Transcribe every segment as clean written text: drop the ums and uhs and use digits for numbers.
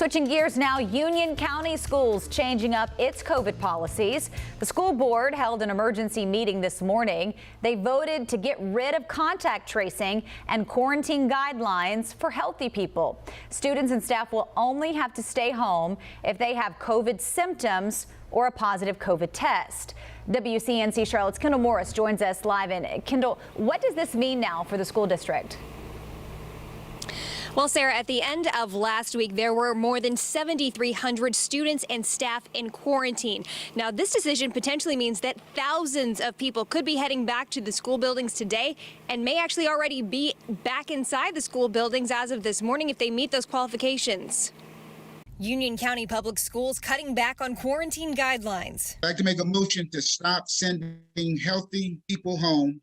Switching gears now, Union County Schools changing up its COVID policies. The school board held an emergency meeting this morning. They voted to get rid of contact tracing and quarantine guidelines for healthy people. Students and staff will only have to stay home if they have COVID symptoms or a positive COVID test. WCNC Charlotte's Kendall Morris joins us live. And Kendall, what does this mean now for the school district? Well, Sarah, at the end of last week, there were more than 7,300 students and staff in quarantine. Now, this decision potentially means that thousands of people could be heading back to the school buildings today and may actually already be back inside the school buildings as of this morning if they meet those qualifications. Union County Public Schools cutting back on quarantine guidelines. I'd like to make a motion to stop sending healthy people home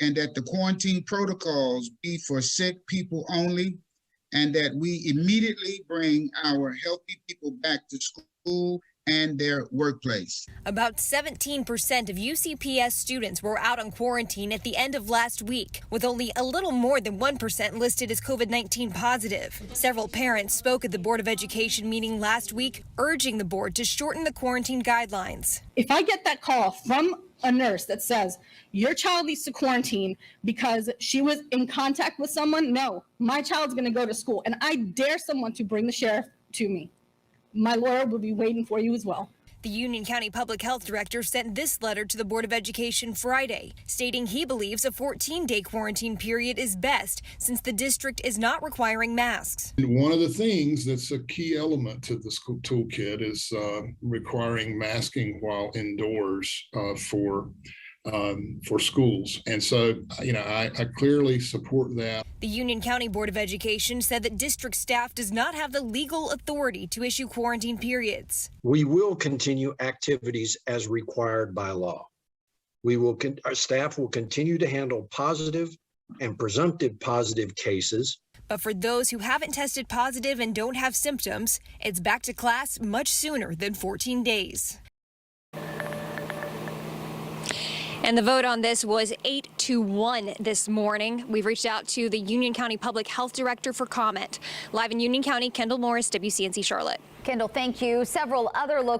and that the quarantine protocols be for sick people only, and that we immediately bring our healthy people back to school and their workplace. About 17% of UCPS students were out on quarantine at the end of last week, with only a little more than 1% listed as COVID-19 positive. Several parents spoke at the Board of Education meeting last week, urging the board to shorten the quarantine guidelines. If I get that call from a nurse that says your child needs to quarantine because she was in contact with someone, no, my child's going to go to school, and I dare someone to bring the sheriff to me, my lawyer will be waiting for you as well. The Union County Public Health Director sent this letter to the Board of Education Friday, stating he believes a 14-day quarantine period is best since the district is not requiring masks. And one of the things that's a key element to the school toolkit is requiring masking while indoors for schools. And so, I clearly support that. The Union County Board of Education said that district staff does not have the legal authority to issue quarantine periods. We will continue activities as required by law. Our staff will continue to handle positive and presumptive positive cases. But for those who haven't tested positive and don't have symptoms, it's back to class much sooner than 14 days. And the vote on this was 8-1 this morning. We've reached out to the Union County Public Health Director for comment. Live in Union County, Kendall Morris, WCNC Charlotte. Kendall, thank you. Several other local